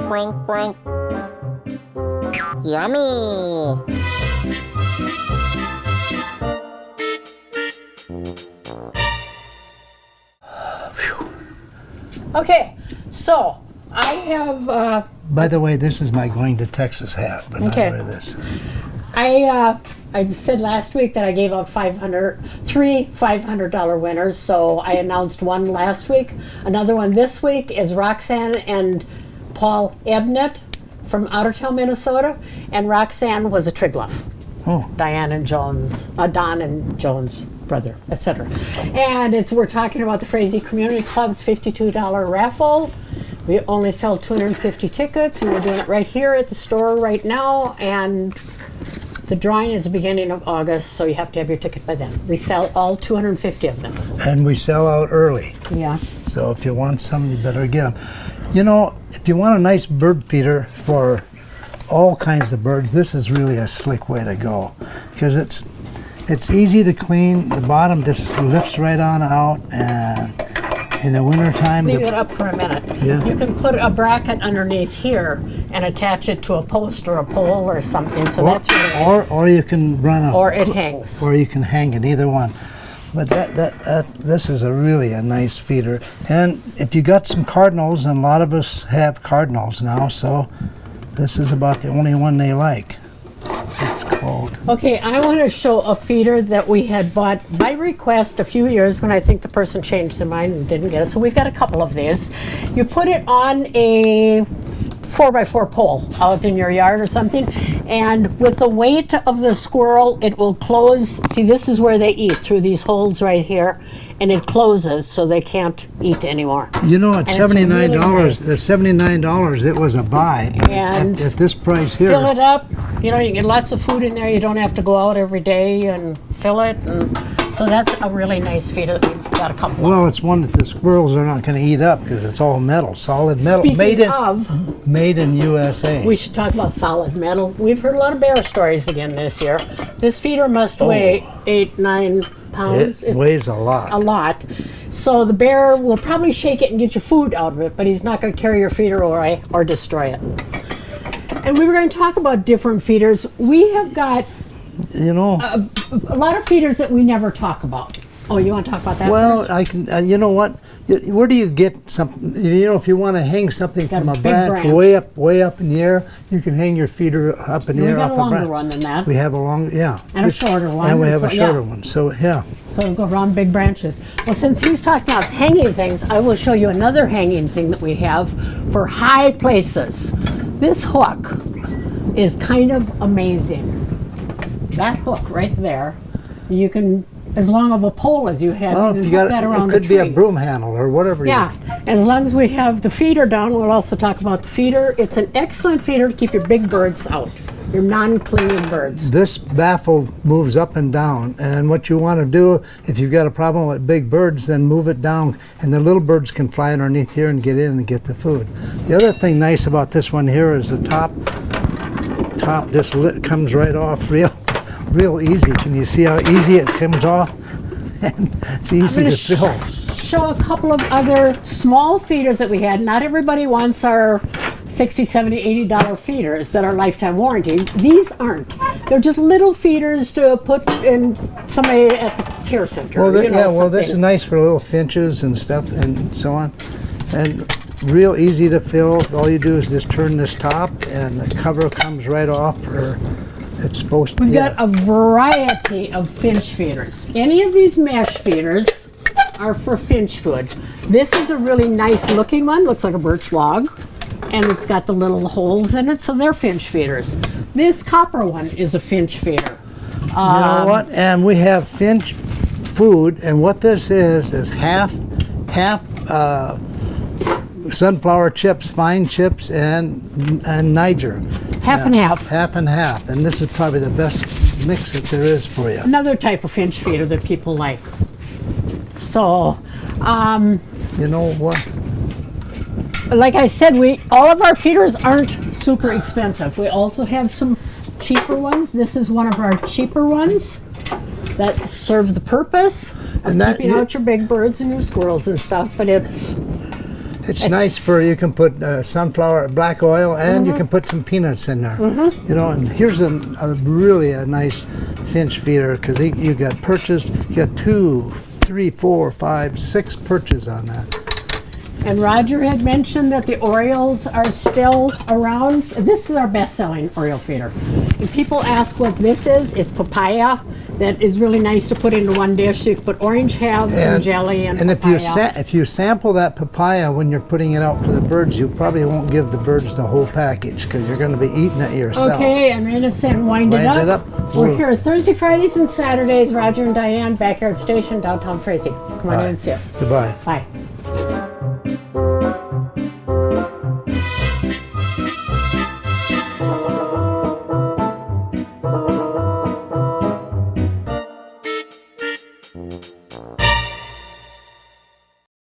Boink, boink. Yummy. Okay, so I have. By the way, this is my going to Texas hat, but Okay. I wear this. I said last week that I gave out three $500 winners. So I announced one last week. Another one this week is Roxanne and Paul Ebnett from Ottertail, Minnesota, and Roxanne was a Triglav. Oh, Diane and Jones, Don and Jones' brother, etc. And we're talking about the Frazee Community Club's $52 raffle. We only sell 250 tickets, and we're doing it right here at the store right now. And the drawing is the beginning of August, so you have to have your ticket by then. We sell all 250 of them. and we sell out early. Yeah. So if you want some, you better get them. You know, if you want a nice bird feeder for all kinds of birds, this is really a slick way to go, because it's easy to clean. The bottom just lifts right on out, and in the wintertime, Leave it up for a minute. Yeah. You can put a bracket underneath here and attach it to a post or a pole or something. So that's really nice. or you can run a, Or it hangs. or you can hang it, either one. But this is really a nice feeder. And if you got some cardinals, and a lot of us have cardinals now, so this is about the only one they like. It's called. Okay, I want to show a feeder that we had bought by request a few years when I think the person changed their mind and didn't get it. So we've got a couple of these. You put it on a 4x4 pole out in your yard or something, and with the weight of the squirrel, it will close. See, this is where they eat, through these holes right here, and it closes so they can't eat anymore. You know, at And it's really $79, nice. at $79, it was a buy. But And at this price here, Fill it up. You know, you get lots of food in there. You don't have to go out every day and fill it. And so that's a really nice feeder that we've got a couple of. well, it's one that the squirrels are not going to eat up because it's all metal, solid metal, Speaking made in USA. we should talk about solid metal. We've heard a lot of bear stories again this year. This feeder must weigh 8-9 pounds. It weighs a lot. A lot. So the bear will probably shake it and get your food out of it, but he's not going to carry your feeder away or destroy it. And we were going to talk about different feeders. We have got You know, a lot of feeders that we never talk about. Oh, you want to talk about that well, first? I can. You know what? Where do you get something? You know, if you want to hang something Got from a a big branch branch. way up in the air, you can hang your feeder up in the We've air got a off a longer branch. one than that. We have a long, yeah. And a shorter one. And we have So, a shorter yeah. one. So yeah. So it'll go around big branches. Well, since he's talking about hanging things, I will show you another hanging thing that we have for high places. This hook is kind of amazing. That hook right there, you can, as long of a pole as you have, Well, you if can you hook got that around it, could a be a tree. broom handle or whatever. Yeah, as long as we have the feeder down, we'll also talk about the feeder. It's an excellent feeder to keep your big birds out, your non-clinging birds. This baffle moves up and down, and what you want to do, if you've got a problem with big birds, then move it down, and the little birds can fly underneath here and get in and get the food. The other thing nice about this one here is the top just comes right off real easy. Can you see how easy it comes off? And it's easy to fill. Show a couple of other small feeders that we had. Not everybody wants our $60, $70, $80 feeders that are lifetime warranty. These aren't. They're just little feeders to put in somebody at the care center. Well, you know, yeah, well, this is something. nice for little finches and stuff and so on. And real easy to fill. All you do is just turn this top and the cover comes right off, or it's supposed to. We've got a variety of finch feeders. Any of these mesh feeders are for finch food. This is a really nice looking one. Looks like a birch log. And it's got the little holes in it, so they're finch feeders. This copper one is a finch feeder. You know what? And we have finch food, and what this is half sunflower chips, fine chips, and Niger. Half and half. Half and half, and this is probably the best mix that there is for you. Another type of finch feeder that people like. So, You know what? like I said, all of our feeders aren't super expensive. We also have some cheaper ones. This is one of our cheaper ones. that serve the purpose of And that- keeping out your big birds and your squirrels and stuff, but it's nice for, you can put sunflower, black oil, and you can put some peanuts in there. You know, and here's a really nice finch feeder, because you got perches, you got 2, 3, 4, 5, 6 perches on that. And Roger had mentioned that the Orioles are still around. This is our best-selling Oriole feeder. And people ask what this is. It's papaya that is really nice to put into one dish. You can put orange halves and jelly and papaya. if you sample that papaya when you're putting it out for the birds, you probably won't give the birds the whole package, because you're going to be eating it yourself. Okay, and Rena said wind it Wind it up. up. We're here Thursday, Fridays, and Saturdays. Roger and Diane, Backyard Station, downtown Frazee. Come on in and see us. Goodbye. Bye.